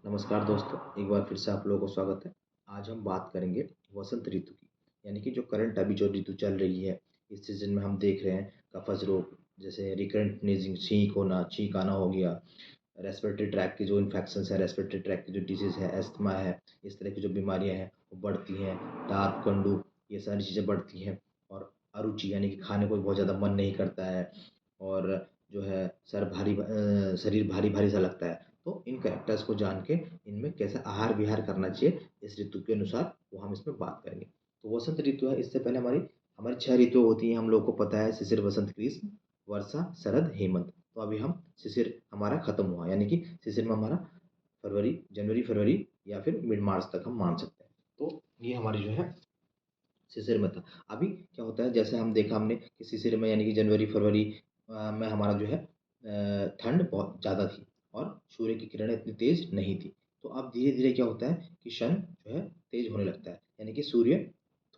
नमस्कार दोस्तों, एक बार फिर से आप लोगों को स्वागत है। आज हम बात करेंगे वसंत ऋतु की, यानी कि जो करंट अभी जो ऋतु चल रही है, इस सीज़न में हम देख रहे हैं कफ़ज रोग जैसे रिकरेंट स्नीज़िंग, छींक होना, छींक आना हो गया, रेस्पिरेटरी ट्रैक की जो इन्फेक्शंस है, रेस्पिरेटरी ट्रैक की जो डिसीज़ है, अस्थमा है, इस तरह की जो बीमारियाँ हैं वो बढ़ती हैं। दाँत, कंडू ये सारी चीज़ें बढ़ती हैं और अरुचि यानी कि खाने को बहुत ज़्यादा मन नहीं करता है और जो है शरीर भारी-भारी सा लगता है। तो इन कैरेक्टर्स को जान के इनमें कैसा आहार-विहार करना चाहिए इस ऋतु के अनुसार वो हम इसमें बात करेंगे। तो वसंत ऋतु है, इससे पहले हमारी हमारी 6 ऋतुएँ होती हैं, हम लोगों को पता है शिशिर, वसंत, ग्रीष्म, वर्षा, शरद, हेमंत। तो अभी हम शिशिर हमारा खत्म हुआ, यानी कि शिशिर में हमारा जनवरी, फरवरी या फिर मिड मार्च तक हम मान सकते हैं। तो ये हमारी जो है शिशिर में था। अभी क्या होता है, जैसे हम देखा हमने कि शिशिर में यानी कि जनवरी, फरवरी में हमारा जो है ठंड बहुत ज़्यादा थी और सूर्य की किरणें इतनी तेज़ नहीं थी। तो अब धीरे-धीरे क्या होता है कि शन जो है तेज़ होने लगता है, यानी कि सूर्य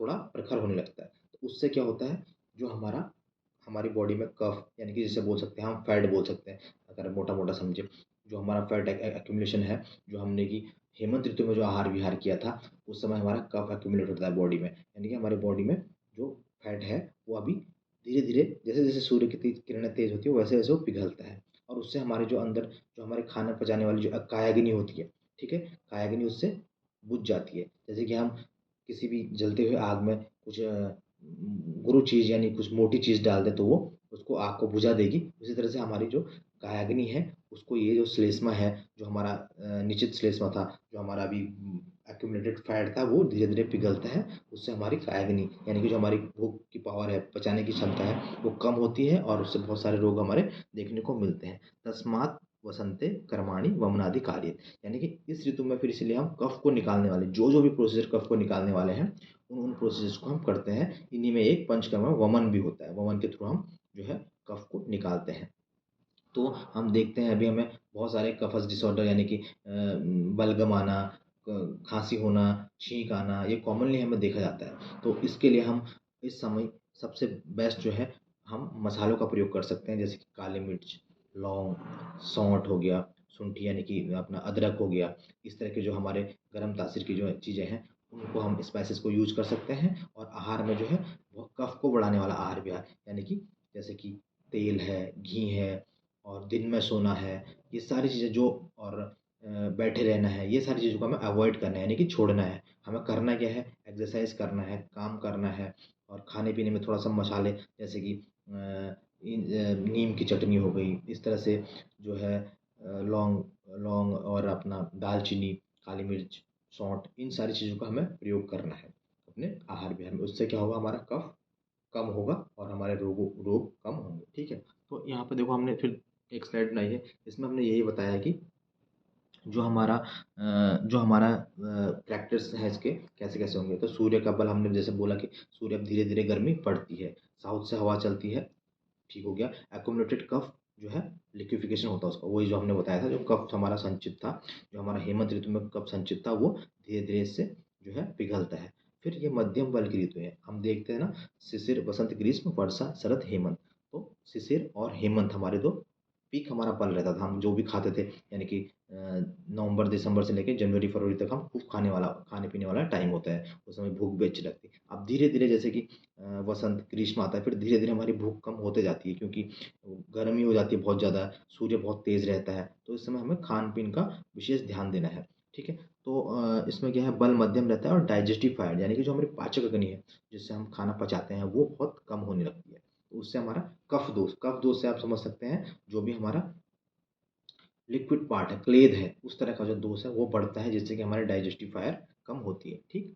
थोड़ा प्रखर होने लगता है। तो उससे क्या होता है, जो हमारी बॉडी में कफ यानी कि जिसे बोल सकते हैं हम फैट बोल सकते हैं, अगर मोटा-मोटा समझे। जो हमारा फैट एक्यूमुलेशन है, जो हमने कि हेमंत ऋतु में जो आहार-विहार किया था, उस समय हमारा कफ एक्यूमुलेट होता है बॉडी में। यानी कि हमारी बॉडी में जो फैट है वो अभी धीरे-धीरे जैसे-जैसे सूर्य की किरणें तेज़ होती है वैसे-वैसे वो पिघलता है और उससे हमारे जो अंदर जो हमारे खाना पचाने वाली जो कायाग्नि होती है, ठीक है? कायाग्नि उससे बुझ जाती है। जैसे कि हम किसी भी जलते हुए आग में कुछ गुरु चीज़ यानी कुछ मोटी चीज़ डाल दें तो वो उसको आग को बुझा देगी। उसी तरह से हमारी जो कायाग्नि है उसको ये जो श्लेष्मा है, जो हमारा निचित श्लेष्मा था, जो हमारा अभी एक्यूमुलेटेड फैट था वो धीरे-धीरे पिघलता है। उससे हमारी कायाग्नि यानी कि जो हमारी भूख की पावर है, पचाने की क्षमता है वो कम होती है और उससे बहुत सारे रोग हमारे देखने को मिलते हैं। तस्मात् वसंते कर्माणि वमनादि कार्य, यानी कि इस ऋतु में फिर इसलिए हम कफ को निकालने वाले जो-जो भी प्रोसीजर कफ को निकालने वाले हैं, उन प्रोसीजर्स को हम करते हैं। इन्हीं में एक पंचकर्म वमन भी होता है। वमन के थ्रू हम जो है कफ को निकालते हैं। तो हम देखते हैं अभी हमें बहुत सारे कफस डिसऑर्डर यानी कि बलगम आना, खांसी होना, छींक आना, ये कॉमनली हमें देखा जाता है। तो इसके लिए हम इस समय सबसे बेस्ट जो है हम मसालों का प्रयोग कर सकते हैं, जैसे कि काली मिर्च, लौंग, सौंठ हो गया, सूंठी यानी कि अपना अदरक हो गया। इस तरह के जो हमारे गर्म तासीर की जो चीज़ें हैं उनको हम स्पाइसेस को यूज़ कर सकते हैं और आहार में जो है वो कफ को बढ़ाने वाला आहार विहार, यानी कि जैसे कि तेल है, घी है और दिन में सोना है, ये सारी चीज़ें जो और बैठे रहना है, ये सारी चीज़ों को हमें अवॉइड करना है, यानी कि छोड़ना है। हमें करना क्या है, एक्सरसाइज़ करना है, काम करना है और खाने-पीने में थोड़ा-सा मसाले जैसे कि नीम की चटनी हो गई, इस तरह से जो है लौंग लौंग और अपना दालचीनी, काली मिर्च, सौंठ, इन सारी चीज़ों का हमें प्रयोग करना है अपने आहार विहार में। उससे क्या होगा, हमारा कफ कम होगा और हमारे रोग कम होंगे, ठीक है? तो यहाँ पे देखो हमने फिर एक स्लाइड बनाई है, इसमें हमने यही बताया है कि जो हमारा कैरेक्टर्स है इसके कैसे-कैसे होंगे। तो सूर्य का बल हमने जैसे बोला कि सूर्य अब धीरे-धीरे गर्मी पड़ती है, साउथ से हवा चलती है, ठीक हो गया। एक्युमुलेटेड कफ जो है लिक्विफिकेशन होता है उसका, वही जो हमने बताया था, जो कफ हमारा संचित था, जो हमारा हेमंत ऋतु में कफ संचित था, वो धीरे-धीरे इससे जो है पिघलता है। फिर ये मध्यम बल की ऋतु है। हम देखते हैं ना, शिशिर, वसंत, ग्रीष्म, वर्षा, शरद, हेमंत। तो शिशिर और हेमंत हमारे 2 पीक हमारा बल रहता था। हम जो भी खाते थे, यानी कि नवंबर, दिसंबर से लेके जनवरी, फरवरी तक हम खूब खाने-पीने वाला टाइम होता है। उस समय भूख भी अच्छी लगती है। अब धीरे-धीरे जैसे कि वसंत, ग्रीष्म आता है, फिर धीरे-धीरे हमारी भूख कम होते जाती है क्योंकि गर्मी हो जाती है बहुत ज़्यादा, सूर्य बहुत तेज़ रहता है, तो इस समय हमें खान-पीन का विशेष ध्यान देना है, ठीक है? तो इसमें क्या है, बल मध्यम रहता है और डाइजेस्टिव फैट यानी कि जो हमारी पाचक अग्नि है, जिससे हम खाना पचाते हैं, वो बहुत कम होने लगती है। तो उससे हमारा कफ दोष से आप समझ सकते हैं, जो भी हमारा लिक्विड पार्ट है, क्लेद है, उस तरह का जो दोष है वो बढ़ता है, जिससे कि हमारी डाइजेस्टिव फायर कम होती है, ठीक?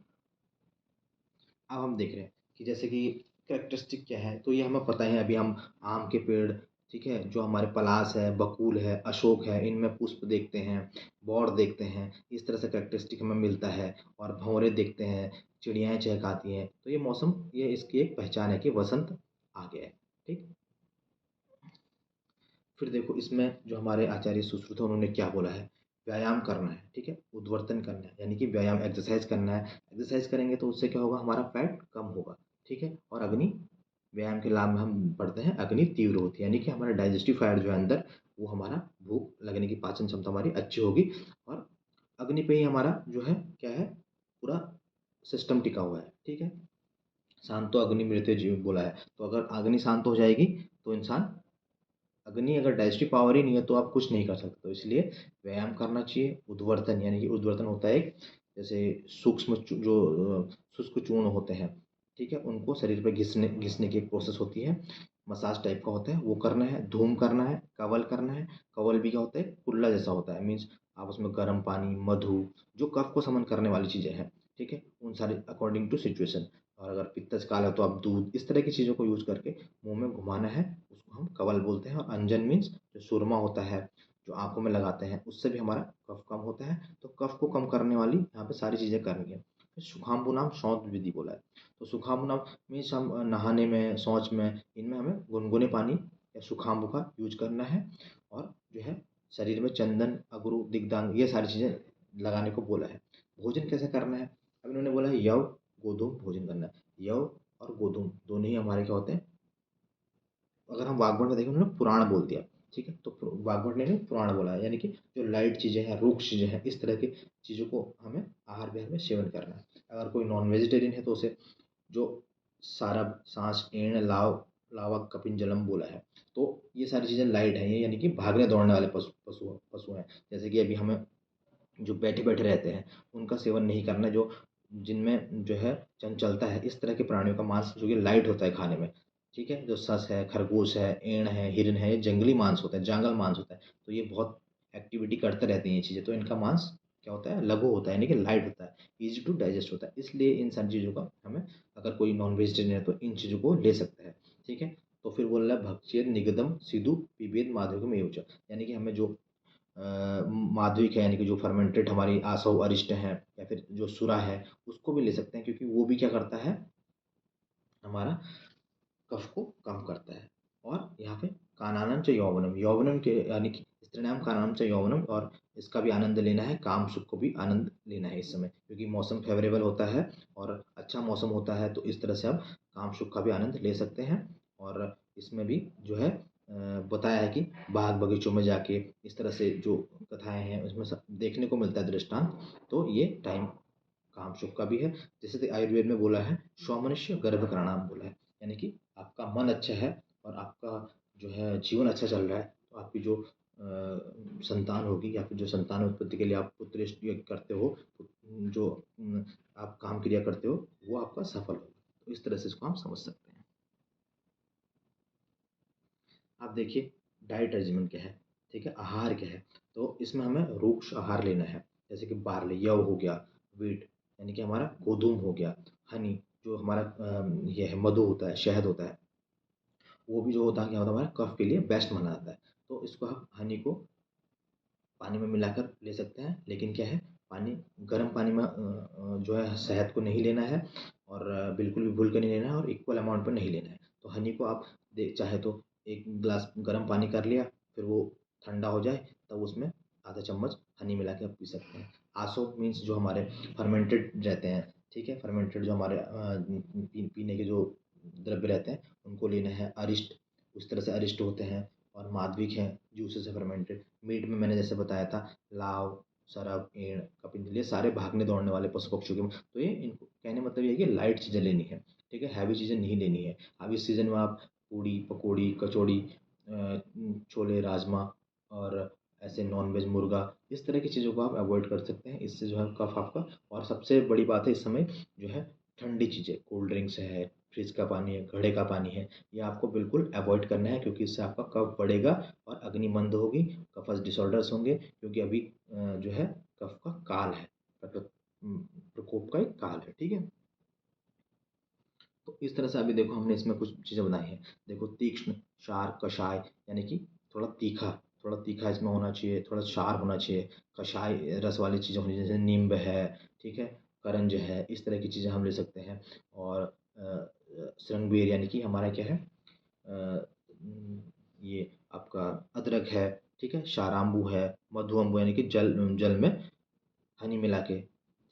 अब हम देख रहे हैं कि जैसे कि कैरेक्टरिस्टिक क्या है, तो ये हमें पता है। अभी हम आम के पेड़, ठीक है, जो हमारे पलास है, बकुल है, अशोक है, इनमें पुष्प देखते हैं, बौर देखते हैं, इस तरह से कैरेक्टरिस्टिक हमें मिलता है और भंवरे देखते हैं, चिड़ियाएँ चहकाती हैं। तो ये मौसम, ये इसकी एक पहचान है कि वसंत आ गया है, ठीक? फिर देखो इसमें जो हमारे आचार्य सुश्रुत हैं उन्होंने क्या बोला है, व्यायाम करना है, ठीक है, उद्वर्तन करना है, यानी कि व्यायाम एक्सरसाइज करना है। एक्सरसाइज करेंगे तो उससे क्या होगा, हमारा फैट कम होगा, ठीक है। और अग्नि, व्यायाम के लाभ में हम पढ़ते हैं अग्नि तीव्र होती है, यानी कि हमारा डाइजेस्टिव फैट जो है अंदर, वो हमारा भूख लगने की पाचन क्षमता हमारी अच्छी होगी और अग्नि पे ही हमारा जो है क्या है, पूरा सिस्टम टिका हुआ है। ठीक है, शांतो अग्नि मृत्य जीव बोला है, तो अगर अग्नि शांत हो जाएगी तो इंसान, अग्नि अगर डाइजेस्टिव पावर ही नहीं है तो आप कुछ नहीं कर सकते। तो इसलिए व्यायाम करना चाहिए। उद्वर्तन यानी कि उद्वर्तन होता है एक, जैसे सूक्ष्म जो शुष्क चूर्ण होते हैं, ठीक है, उनको शरीर पे घिसने घिसने की एक प्रोसेस होती है, मसाज टाइप का होता है, वो करना है। धूम करना है, कवल करना है। कवल भी क्या होता है, कुल्ला जैसा होता है, मीन्स आप उसमें गर्म पानी, मधु, जो कफ को समन करने वाली चीज़ें हैं, ठीक है, उन सारी अकॉर्डिंग टू सिचुएशन। और अगर पित्तज काल है तो आप दूध, इस तरह की चीज़ों को यूज करके मुंह में घुमाना है, उसको हम कवल बोलते हैं। और अंजन मीन्स जो सुरमा होता है, जो आंखों में लगाते हैं, उससे भी हमारा कफ कम होता है। तो कफ को कम करने वाली यहाँ पे सारी चीज़ें करनी है। फिर सुखाम्बु नाम शौच विधि बोला है। तो सुखाम्बु नाम मीन्स हम नहाने में, शौच में, इनमें हमें गुनगुने पानी या सुखाम्बु का यूज करना है। और जो है शरीर में चंदन, अगरू, दिग्दांग, ये सारी चीज़ें लगाने को बोला है। भोजन कैसे करना है, अब इन्होंने बोला है यव गोधूम भोजन करना है। यव और गोधूम दोनों ही हमारे क्या होते हैं, अगर हम वाग्भट में देखें, उन्होंने पुराण बोल दिया, ठीक है, तो वाग्भट ने पुराण बोला है, यानी कि जो लाइट चीज़ें हैं, रूक्ष चीज़ें हैं, इस तरह की चीज़ों को हमें आहार विहार में सेवन करना है। अगर कोई नॉन वेजिटेरियन है तो उसे जो सारब, सांस, एण, लाव, लावक, कपिंजलम बोला है। तो ये सारी चीज़ें लाइट हैं, ये यानी कि भागने दौड़ने वाले पशु पशु पशु हैं। जैसे कि अभी हमें जो बैठे बैठे रहते हैं उनका सेवन नहीं करना है, जो जिनमें जो है चंचलता है, इस तरह के प्राणियों का मांस जो कि लाइट होता है खाने में, ठीक है, जो सस है, खरगोश है, एंड है, हिरन है, ये जंगली मांस होता है, जंगल मांस होता है। तो ये बहुत एक्टिविटी करते रहते हैं ये चीज़ें, तो इनका मांस क्या होता है, लघु होता है, यानी कि लाइट होता है, इजी टू डाइजेस्ट होता है। इसलिए इन सारी चीज़ों का हमें, अगर कोई नॉन वेजिटेरियन है तो इन चीज़ों को ले सकता है। ठीक है, तो फिर बोल रहा है भक्षेद निगदम सिधु पिबेद माधव में, यानी कि हमें जो माध्यमिक है, यानी कि जो फर्मेंटेड हमारी आसव अरिष्ट है या फिर जो सुरा है, उसको भी ले सकते हैं, क्योंकि वो भी क्या करता है, हमारा कफ को कम करता है। और यहाँ पे कानानम च यौवनम, यौवनम के यानी कि स्त्रीणाम कानानम च यौवनम, और इसका भी आनंद लेना है, काम सुख को भी आनंद लेना है इस समय, क्योंकि मौसम फेवरेबल होता है और अच्छा मौसम होता है, तो इस तरह से आप काम सुख का भी आनंद ले सकते हैं। और इसमें भी जो है बताया है कि बाग बगीचों में जाके इस तरह से जो कथाएं हैं उसमें सब देखने को मिलता है दृष्टांत। तो ये टाइम काम सुख का भी है। जैसे कि आयुर्वेद में बोला है स्वमनुष्य गर्भ कराणाम बोला है, यानी कि आपका मन अच्छा है और आपका जो है जीवन अच्छा चल रहा है, तो आपकी जो संतान होगी, या फिर जो संतान उत्पत्ति के लिए आप पुत्र करते हो, जो आप काम क्रिया करते हो, वो आपका सफल होगा। तो इस तरह से इसको हम समझ सकते हैं। आप देखिए डाइट रेजिमेंट क्या है, ठीक है, आहार क्या है। तो इसमें हमें रूक्ष आहार लेना है, जैसे कि बार्ले, यव हो गया, वीट यानी कि हमारा गोधूम हो गया, हनी जो हमारा ये है, मधु होता है, शहद होता है, वो भी जो होता है क्या होता है, हमारे कफ के लिए बेस्ट माना जाता है। तो इसको हम हनी को पानी में मिलाकर ले सकते हैं, लेकिन क्या है, पानी, गर्म पानी में जो है शहद को नहीं लेना है, और बिल्कुल भी भूल कर नहीं लेना है, और इक्वल अमाउंट पर नहीं लेना है। तो हनी को आप चाहे तो एक गिलास गर्म पानी कर लिया, फिर वो ठंडा हो जाए तब उसमें आधा चम्मच हनी मिला के आप पी सकते हैं। आसो मीन्स जो हमारे फर्मेंटेड रहते हैं, ठीक है, फर्मेंटेड जो हमारे पीने के जो द्रव्य रहते हैं उनको लेना है। अरिष्ट, उस तरह से अरिष्ट होते हैं। और माधविक हैं, जूसेस है फर्मेंटेड। मीट में मैंने जैसे बताया था, लाव, सरब, एंड, कपिंजल, ये सारे भागने दौड़ने वाले पशु पक्षियों के, तो ये इनको कहने मतलब ये है कि लाइट चीज़ें लेनी है, ठीक है, हैवी चीज़ें नहीं लेनी है। अब इस सीज़न में आप पूड़ी पकौड़ी कचौड़ी, छोले राजमा, और ऐसे नॉनवेज मुर्गा, इस तरह की चीज़ों को आप अवॉइड कर सकते हैं। इससे जो है कफ आपका, और सबसे बड़ी बात है इस समय जो है, ठंडी चीज़ें, कोल्ड ड्रिंक्स है, फ्रिज का पानी है, घड़े का पानी है, ये आपको बिल्कुल अवॉइड करना है, क्योंकि इससे आपका कफ बढ़ेगा और अग्नि मंद होगी, कफस डिसऑर्डर्स होंगे, क्योंकि अभी जो है कफ का काल है, प्रकोप का एक काल है, ठीक है। तो इस तरह से अभी देखो हमने इसमें कुछ चीज़ें बनाई हैं। देखो तीक्ष्ण, क्षार, कषाय, यानी कि थोड़ा तीखा, थोड़ा तीखा इसमें होना चाहिए, थोड़ा क्षार होना चाहिए, कषाय रस वाली चीज़ें होनी चाहिए, जैसे नींब है, ठीक है, करंज है, इस तरह की चीज़ें हम ले सकते हैं। और श्रृंगबीर यानी कि हमारा क्या है, अ, ये आपका अदरक है, ठीक है, शाराम्बू है, मधुअम्बू यानी कि जल जल में हनी मिला के,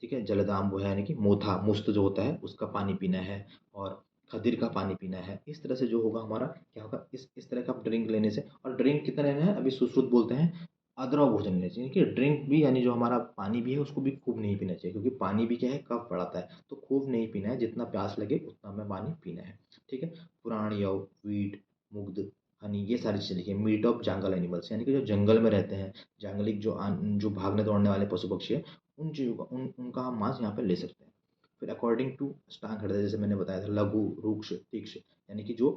ठीक है, जलदाम्बु है यानी कि मोथा, मुस्त जो होता है उसका पानी पीना है, और खदीर का पानी पीना है। इस तरह से जो होगा हमारा क्या होगा, इस तरह का ड्रिंक लेने से। और ड्रिंक कितना लेना है, अभी सुश्रुत बोलते हैं अदरक भोजन लेना चाहिए कि ड्रिंक भी यानी जो हमारा पानी भी है उसको भी खूब नहीं पीना चाहिए, क्योंकि पानी भी क्या है कफ बढ़ाता है, तो खूब नहीं पीना है, जितना प्यास लगे उतना हमें पानी पीना है। ठीक है। पुराण यव, वीट, मुग्ध, हनी, ये सारी चीज़ें लिखी है। मीट ऑफ जंगल एनिमल्स यानी कि जो जंगल में रहते हैं, जंगली जो भागने दौड़ने वाले पशु पक्षी है, उन चीज़ों का उनका हम मांस यहाँ पे ले सकते हैं। फिर अकॉर्डिंग टू स्टांग हृदय, जैसे मैंने बताया था, लघु, रूक्ष, तीक्ष्ण, यानी कि जो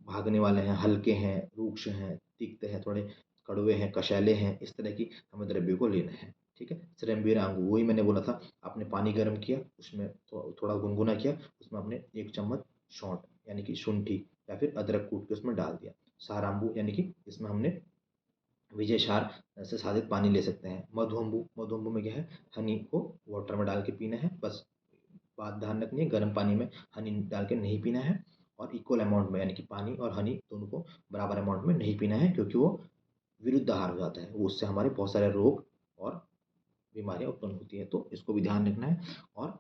भागने वाले हैं, हल्के हैं, रूक्ष हैं, तीखे हैं, थोड़े कड़वे हैं, कषैले हैं, इस तरह की हमें द्रव्यों को लेना है। ठीक है। श्रमवीर आंगू, वही मैंने बोला था, आपने पानी गर्म किया, उसमें थोड़ा गुनगुना किया, उसमें आपने 1 चम्मच सौंठ यानी कि शुंठी या फिर अदरक कूट के उसमें डाल दिया। साराम्बू यानी कि इसमें हमने विजय क्षार से साधित पानी ले सकते हैं। मधुअम्बू, मधुअम्बू में क्या है, हनी को वाटर में डाल के पीना है बस। बात ध्यान रखनी है, गर्म पानी में हनी डाल के नहीं पीना है, और इक्वल अमाउंट में यानी कि पानी और हनी दोनों को बराबर अमाउंट में नहीं पीना है, क्योंकि वो विरुद्ध आहार हो जाता है, वो उससे हमारे बहुत सारे रोग और बीमारियां उत्पन्न होती है, तो इसको भी ध्यान रखना है। और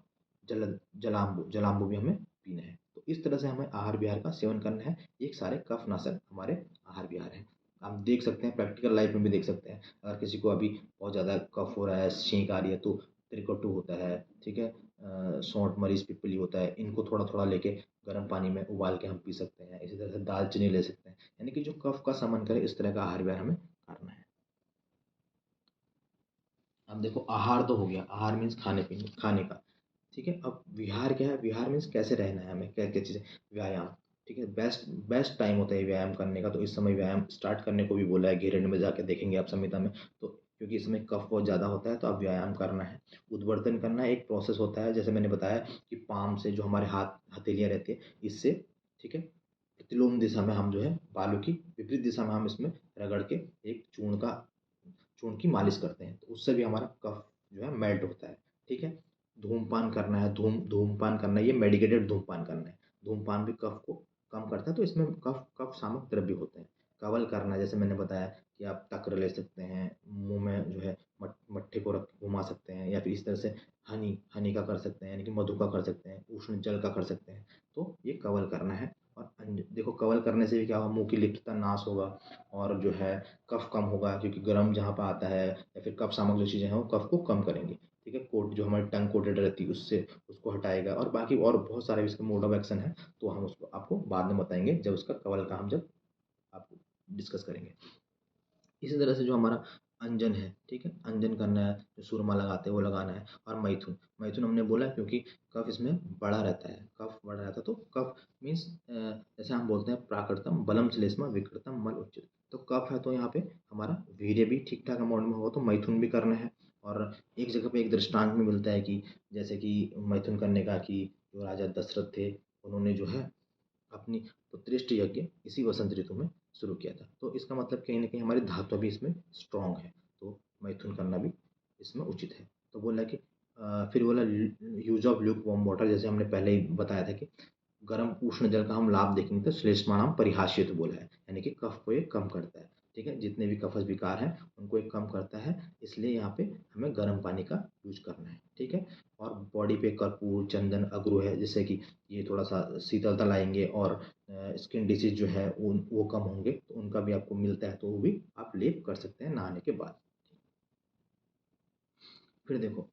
जलाम्बू, जलाम्बू भी हमें पीना है। तो इस तरह से हमें आहार विहार का सेवन करना है। ये सारे कफ नाशक हमारे आहार विहार हैं। आप देख सकते हैं, प्रैक्टिकल लाइफ में भी देख सकते हैं, अगर किसी को अभी बहुत ज़्यादा कफ हो रहा है, छींक आ रही है, तो त्रिकटु होता है, ठीक है, सौंठ, मरीच, पिप्पली होता है, इनको थोड़ा थोड़ा लेके गर्म पानी में उबाल के हम पी सकते हैं। इसी तरह से दालचीनी ले सकते हैं, यानी कि जो कफ का समन करे, इस तरह का आहार विहार हमें करना है। अब देखो, आहार तो हो गया, आहार मीन्स खाने पीने खाने का। ठीक है। अब विहार क्या है, विहार मीन्स कैसे रहना है हमें, क्या क्या चीज़ें। व्यायाम, ठीक है, बेस्ट बेस्ट टाइम होता है व्यायाम करने का, तो इस समय व्यायाम स्टार्ट करने को भी बोला है, घेरंड में जाके देखेंगे आप संहिता में, तो क्योंकि इस समय कफ बहुत ज़्यादा होता है, तो अब व्यायाम करना है। उद्वर्तन करना एक प्रोसेस होता है, जैसे मैंने बताया कि पाम से जो हमारे हाथ हथेलियाँ रहती है, इससे, ठीक है, प्रतिलोम दिशा में हम जो है बालों की विपरीत दिशा में हम इसमें रगड़ के एक चूर्ण की मालिश करते हैं, तो उससे भी हमारा कफ जो है मेल्ट होता है। ठीक है। धूमपान करना है, धूमपान करना है, ये मेडिकेटेड धूमपान करना है। धूमपान भी कफ को कम करता है, तो इसमें कफ कफ शामक द्रव्य होते हैं। कवल करना है, जैसे मैंने बताया कि आप तक्र ले सकते हैं, मुंह में जो है मट्ठे को रख घुमा सकते हैं, या फिर इस तरह से हनी हनी का कर सकते हैं, यानी कि मधु का कर सकते हैं, उष्ण जल का कर सकते हैं। तो ये कवल करना है। और देखो, कवल करने से भी क्या होगा, मुंह की लिप्तता नाश होगा, और जो है कफ कम होगा, क्योंकि गर्म जहाँ पर आता है, या फिर कफ शामक जो चीज़ें हैं वो कफ को कम करेंगी। ठीक है। कोट जो हमारी टंग कोटेड रहती है, उससे उसको हटाएगा, और बाकी और बहुत सारे इसके मोड ऑफ एक्शन है, तो हम उसको आपको बाद में बताएंगे, जब उसका कवल का हम जब आपको डिस्कस करेंगे। इसी तरह से जो हमारा अंजन है, ठीक है, अंजन करना है, जो सुरमा लगाते हैं वो लगाना है। और मैथुन, मैथुन हमने बोला क्योंकि कफ इसमें बड़ा रहता है, कफ बड़ा रहता है, तो कफ मीन्स जैसे हम बोलते हैं प्राकृतम बलम श्लेष्मा विकृतम मल उच्चित, तो कफ है तो यहाँ पे हमारा वीर्य भी ठीक ठाक अमाउंट में होगा, तो मैथुन भी करना है। और एक जगह पे एक दृष्टांत में मिलता है कि जैसे कि मैथुन करने का, कि जो राजा दशरथ थे, उन्होंने जो है अपनी उत्कृष्ट यज्ञ इसी वसंत ऋतु में शुरू किया था, तो इसका मतलब कहीं ना कहीं हमारी धातु भी इसमें स्ट्रांग है, तो मैथुन करना भी इसमें उचित है। तो बोला कि फिर बोला use of Luke warm water, जैसे हमने पहले ही बताया था कि गर्म उष्ण जल का हम लाभ देखेंगे, तो श्लेष्माणाम परिहाष्यत बोला है, यानी कि कफ को ये कम करता है। ठीक है। जितने भी कफज विकार हैं उनको एक कम करता है, इसलिए यहाँ पे हमें गर्म पानी का यूज करना है। ठीक है। और बॉडी पे कर्पूर, चंदन, अगरू है, जिससे कि ये थोड़ा सा शीतलता लाएंगे, और स्किन डिसीज जो है वो कम होंगे, तो उनका भी आपको मिलता है, तो वो भी आप लेप कर सकते हैं नहाने के बाद। फिर देखो,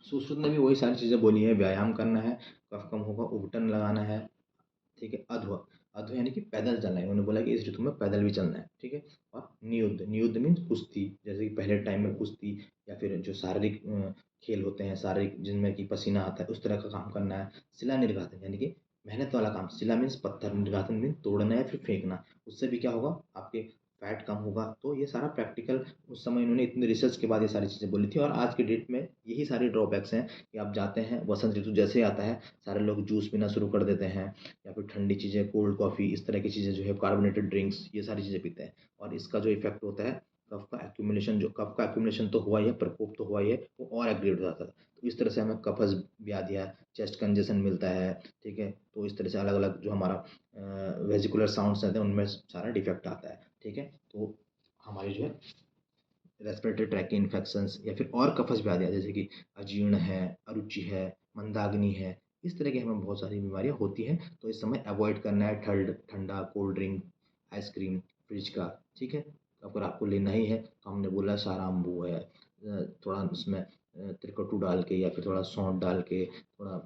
सुश्रुत ने भी वही सारी चीज़ें बोली है, व्यायाम करना है, कफ कम होगा, उबटन लगाना है। ठीक है। अध्व, अध्व यानी कि पैदल चलना है, उन्होंने बोला कि इस ऋतु में पैदल भी चलना है। ठीक है। और नियुद्ध, नियुद्ध मीन्स कुश्ती, जैसे कि पहले टाइम में कुश्ती, या फिर जो शारीरिक खेल होते हैं, शारीरिक जिनमें कि पसीना आता है, उस तरह का काम करना है। शिला निर्घातन यानी कि मेहनत वाला काम, शिला मीन्स पत्थर, निर्घातन मीन्स तोड़ना या फिर फेंकना, उससे भी क्या होगा, आपके फैट कम होगा। तो ये सारा प्रैक्टिकल, उस समय इन्होंने इतनी रिसर्च के बाद ये सारी चीज़ें बोली थी, और आज के डेट में यही सारी ड्रॉबैक्स हैं कि आप जाते हैं, वसंत ऋतु जैसे ही आता है, सारे लोग जूस पीना शुरू कर देते हैं, या फिर ठंडी चीज़ें, कोल्ड कॉफ़ी, इस तरह की चीज़ें जो है, कार्बोनेटेड ड्रिंक्स, ये सारी चीज़ें पीते हैं। और इसका जो इफेक्ट होता है, कफ का एक्यूमुलेशन तो हुआ ही है, प्रकोप तो हुआ ही है, वो और एग्रेड हो जाता है। तो इस तरह से हमें कफज व्याधियाँ, चेस्ट कंजेशन मिलता है। ठीक है। तो इस तरह से अलग अलग जो हमारा वेजिकुलर साउंड्स रहते हैं, उनमें सारा डिफेक्ट आता है। ठीक है। तो हमारी जो है रेस्पिरेटरी ट्रैक के इन्फेक्शंस, या फिर और कफज व्याधियाँ, जैसे कि अजीर्ण है, अरुचि है, मंदाग्नि है, इस तरह की हमें बहुत सारी बीमारियाँ होती हैं, तो इस समय अवॉइड करना है ठंडा कोल्ड ड्रिंक, आइसक्रीम, फ्रिज का। ठीक है। अगर आपको लेना ही है तो हमने बोला साराम्बू है, थोड़ा उसमें त्रिकटू डाल के या फिर थोड़ा सौंठ डाल के, थोड़ा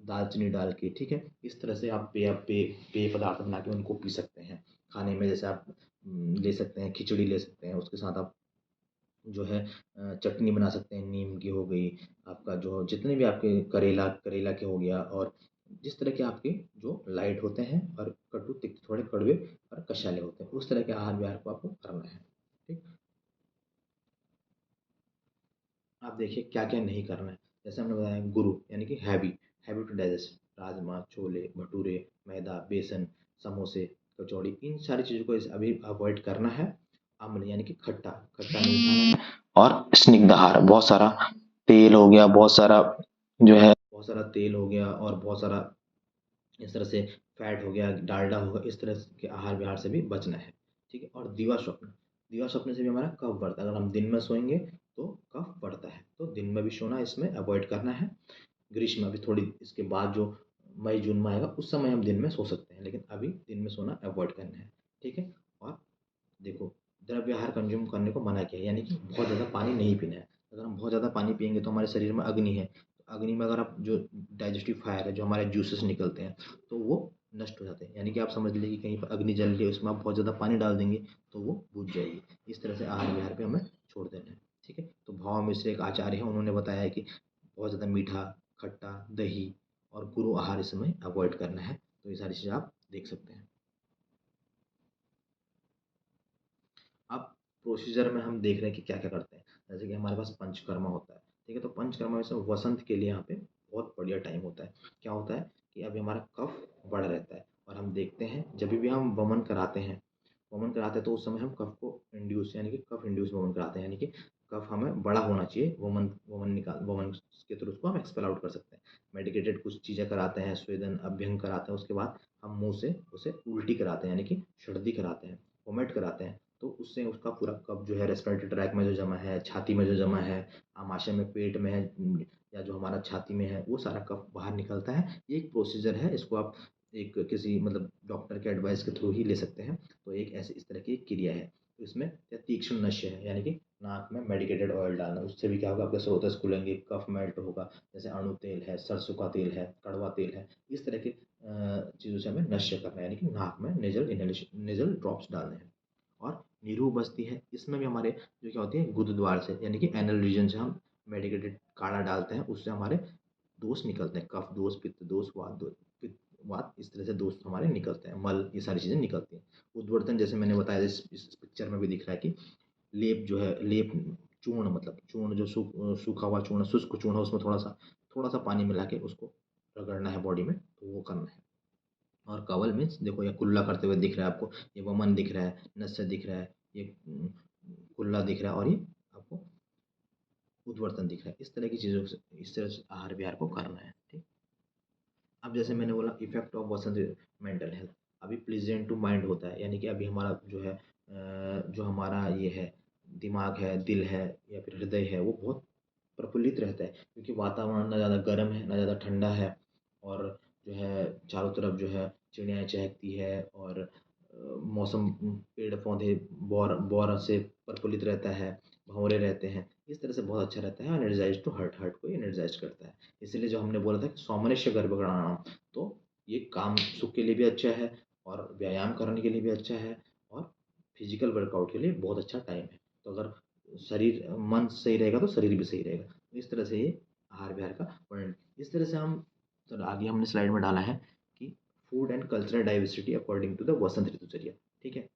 दालचीनी डाल के, ठीक है। इस तरह से आप पेय पदार्थ बना के उनको पी सकते हैं खाने में। जैसे आप ले सकते हैं, खिचड़ी ले सकते हैं, उसके साथ आप जो है चटनी बना सकते हैं, नीम की हो गई, आपका जो जितने भी आपके करेला करेला के हो गया, और जिस तरह के आपके जो लाइट होते हैं और कटु तिक्त थोड़े कड़वे और कषाले होते हैं, उस तरह के आहार विहार को आपको करना है, ठीक। आप देखिए क्या क्या नहीं करना है। जैसे हमने बताया गुरु यानी कि heavy to digest, rajma, chole, bhature, मैदा, बेसन, समोसे, कचौड़ी, इन सारी चीज़ों को अभी अवॉइड करना है। अम्ल यानी कि खट्टा खट्टा नहीं खाना है। और स्निग्ध आहार, बहुत सारा तेल हो गया, बहुत सारा तेल हो गया और बहुत सारा इस तरह से फैट हो गया, डालडा होगा, इस तरह के आहार विहार से भी बचना है, ठीक है। और दीवा स्वप्न से भी हमारा कफ बढ़ता है। अगर हम दिन में सोएंगे तो कफ बढ़ता है, तो दिन में भी सोना इसमें अवॉइड करना है। ग्रीष्म अभी थोड़ी इसके बाद जो मई जून में आएगा उस समय हम दिन में सो सकते हैं, लेकिन अभी दिन में सोना अवॉइड करना है, ठीक है। और देखो, द्रव्य आहार कंज्यूम करने को मना किया है, यानी कि बहुत ज़्यादा पानी नहीं पीना है। अगर हम बहुत ज़्यादा पानी पिएंगे तो हमारे शरीर में अग्नि है, तो अग्नि में अगर आप जो डाइजेस्टिव फायर है, जो हमारे जूसेस निकलते हैं, तो वो नष्ट हो जाते हैं। यानी कि आप समझ लीजिए कि कहीं पर अग्नि जल रही है, उसमें आप बहुत ज़्यादा पानी डाल देंगे तो वो बुझ जाएगी। इस तरह से आहार विहार पे हमें छोड़ देना है, ठीक है। तो भाव मिश्र एक आचार्य हैं, उन्होंने बताया है कि बहुत ज़्यादा मीठा, खट्टा, दही और गुरु आहार इस समय अवॉइड करना है। तो ये सारी चीज़ें आप देख सकते हैं। अब प्रोसीजर में हम देख रहे हैं कि क्या-क्या करते हैं। जैसे कि हमारे पास पंचकर्मा होता है, ठीक है? तो पंचकर्मा में से वसंत के लिए यहाँ पे बहुत बढ़िया टाइम होता है। क्या होता है कि अभी हमारा कफ बढ़ रहता है और हम देखते हैं जभी भी हम वमन कराते हैं तो उस समय हम कफ को इंड्यूस यानी कि कफ इंड्यूस वमन कराते हैं, यानी कि कफ हमें बड़ा होना चाहिए, वमन के थ्रू उसको हम एक्सपेल आउट कर सकते हैं। मेडिकेटेड कुछ चीज़ें कराते हैं, स्वेदन, अभ्यंग कराते हैं, उसके बाद हम मुँह से उसे उल्टी कराते हैं, यानी कि सर्दी कराते हैं, वोमिट कराते हैं। तो उससे उसका पूरा कफ जो है रेस्पिरेटरी ट्रैक में जो जमा है, छाती में जो जमा है, आमाशय में, पेट में है, या जो हमारा छाती में है, वो सारा कफ बाहर निकलता है। ये एक प्रोसीजर है, इसको आप एक किसी मतलब डॉक्टर के एडवाइस के थ्रू ही ले सकते हैं। तो एक ऐसे इस तरह की एक क्रिया है। तो इसमें या तीक्ष्ण नश्य है, यानी कि नाक में मेडिकेटेड ऑयल डालना, उससे भी क्या होगा, आपके स्रोतस खुलेंगे, कफ मेल्ट होगा। जैसे अणु तेल है, सरसों का तेल है, कड़वा तेल है, इस तरह के चीज़ों से हमें नश्य करना है, यानी कि नाक में नेज़ल ड्रॉप्स डालने हैं। और नीरू बस्ती है, इसमें भी हमारे जो क्या होती है, गुद द्वार से यानी कि एनल रीजन से हम मेडिकेटेड काढ़ा डालते हैं, उससे हमारे दोष निकलते हैं, कफ दोष, पित्त दोष, पित्त वात, इस तरह से दोष हमारे निकलते हैं, मल, ये सारी चीज़ें निकलती हैं। उद्वर्तन जैसे मैंने बताया, इस पिक्चर में भी दिख रहा है कि लेप जो है, लेप चूर्ण, मतलब चूर्ण जो सूखा हुआ चूर्ण, शुष्क चूर्ण है, उसमें थोड़ा सा पानी मिला के उसको रगड़ना है बॉडी में, तो वो करना है। और कवल मीन्स देखो, ये कुल्ला करते हुए दिख रहा है आपको, ये वमन दिख रहा है, नस्य दिख रहा है, ये कुल्ला दिख रहा है, और ये आपको उद्वर्तन दिख रहा है। इस तरह की चीज़ों से, इस तरह से आहार विहार को करना है, ठीक। अब जैसे मैंने बोला effect of Vasant mental health, अभी प्लीजेंट टू माइंड होता है, यानी कि अभी हमारा जो है जो हमारा ये है, दिमाग है, दिल है या फिर हृदय है, वो बहुत प्रफुल्लित रहता है, क्योंकि वातावरण ना ज़्यादा गर्म है ना ज़्यादा ठंडा है। और जो है चारों तरफ जो है चिड़ियाएँ चहकती है, और मौसम, पेड़ पौधे बौर बौर से प्रफुल्लित रहता है, भंवरे रहते हैं, इस तरह से बहुत अच्छा रहता है। एनर्जाइज टू हर्ट, हर्ट को एनर्जाइज करता है। इसलिए जो हमने बोला था कि सौमनस्य गर्भगणानाम, तो ये काम सुख के लिए भी अच्छा है, और व्यायाम करने के लिए भी अच्छा है, और फिजिकल वर्कआउट के लिए बहुत अच्छा टाइम है। तो अगर शरीर मन सही रहेगा तो शरीर भी सही रहेगा। तो इस तरह से ये आहार विहार का वर्णन, इस तरह से हम, तो आगे हमने स्लाइड में डाला है कि food and cultural diversity according to the Vasant ritucharya, ठीक है।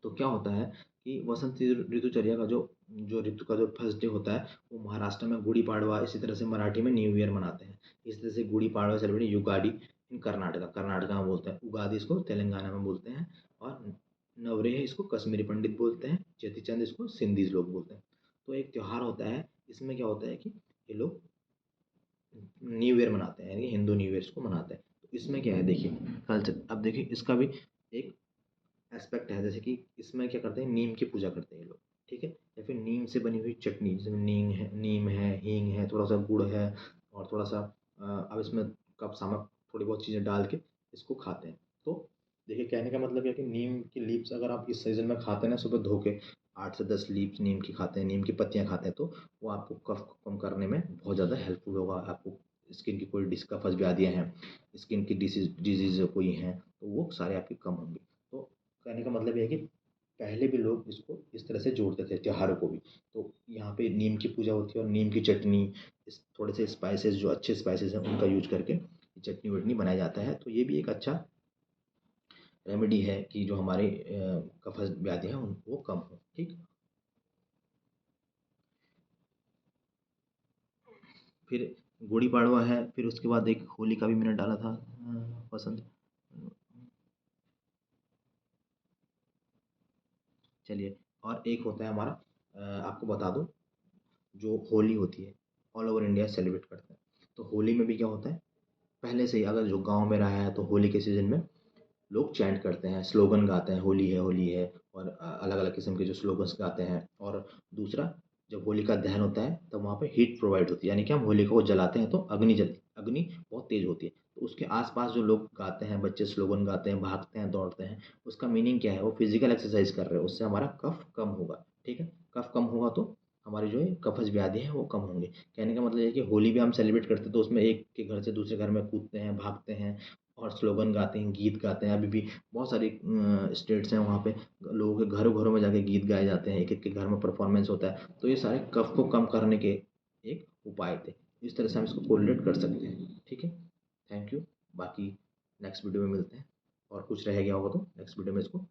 तो क्या होता है कि वसंत ऋतुचर्या का जो जो ऋतु का जो फर्स्ट डे होता है, वो महाराष्ट्र में गुड़ी पाड़वा, इसी तरह से मराठी में न्यू ईयर मनाते हैं। इस तरह से गुड़ी पाड़वा सेलिब्रेट युगाड़ी इन कर्नाटका में बोलते हैं, उगादि इसको तेलंगाना में बोलते हैं, और नवरेह इसको कश्मीरी पंडित बोलते हैं, चेती चंद इसको सिंधीज लोग बोलते हैं। तो एक त्योहार होता है, इसमें क्या होता है कि ये लोग न्यू ईयर मनाते हैं, यानी हिंदू न्यू ईयर इसको मनाते हैं। तो इसमें क्या है देखिए, कल्चर, अब देखिए इसका भी एक एस्पेक्ट है। जैसे कि इसमें क्या करते हैं, नीम की पूजा करते हैं ये लोग, ठीक है। या फिर नीम से बनी हुई चटनी, जिसमें नीम है, हींग है, थोड़ा सा गुड़ है, और थोड़ा सा अब इसमें कप सामक थोड़ी बहुत चीज़ें डाल के इसको खाते हैं। तो देखिए कहने का मतलब है कि नीम की लीव्स अगर आप इस सीज़न में खाते हैं ना सुबह धो के 8 से 10 लीव्स नीम की खाते हैं, नीम की पत्तियाँ खाते हैं, तो वो आपको कफ को कम करने में बहुत ज़्यादा हेल्पफुल होगा। आपको स्किन की कोई कफ़ज़ व्याधियाँ हैं, स्किन की डिज़ीज़ कोई हैं, तो वो सारे आपके कम होंगे। तो कहने का मतलब ये है कि पहले भी लोग इसको इस तरह से जोड़ते थे त्योहारों को भी। तो यहाँ पे नीम की पूजा होती है और नीम की चटनी, इस थोड़े से स्पाइसेस जो अच्छे स्पाइसेस हैं उनका यूज़ करके चटनी वटनी बनाया जाता है। तो ये भी एक अच्छा रेमेडी है कि जो हमारे कफ़ व्याधि हैं उन वो कम हो। ठीक। फिर गुड़ी पाड़वा है, फिर उसके बाद एक होली का भी मैंने डाला था पसंद। चलिए, और एक होता है हमारा आपको बता दूं, जो होली होती है ऑल ओवर इंडिया सेलिब्रेट करते हैं। तो होली में भी क्या होता है, पहले से ही अगर जो गांव में रहा है तो होली के सीज़न में लोग चैंट करते हैं, स्लोगन गाते हैं, होली है, और अलग-अलग किस्म के जो स्लोगन्स गाते हैं। और दूसरा, जब होली का दहन होता है तब वहाँ पे हीट प्रोवाइड होती है, यानी कि हम होलिका को जलाते हैं तो अग्नि जलती है, अग्नि बहुत तेज़ होती है। तो उसके आस-पास जो लोग गाते हैं, बच्चे स्लोगन गाते हैं, भागते हैं, दौड़ते हैं, उसका मीनिंग क्या है? वो फिज़िकल एक्सरसाइज़ कर रहे हैं, उससे हमारा कफ कम होगा, ठीक है? कफ कम होगा तो हमारी जो है कफ़ज़ व्याधि है वो कम होंगे। कहने का मतलब ये है कि होली भी हम सेलिब्रेट करते हैं तो उसमें एक के घर से दूसरे घर में कूदते हैं, भागते हैं और स्लोगन गाते हैं, गीत गाते हैं। अभी भी बहुत सारी स्टेट्स हैं वहाँ पे लोगों के घरों-घरों में जाके गीत गाए जाते हैं, एक-एक के घर में परफॉर्मेंस होता है। तो ये सारे कफ को कम करने के एक उपाय थे। इस तरह से हम इसको कोरिलेट कर सकते हैं, ठीक है? Thank you. बाकी नेक्स्ट वीडियो में मिलते हैं, और कुछ रह गया होगा तो नेक्स्ट वीडियो में इसको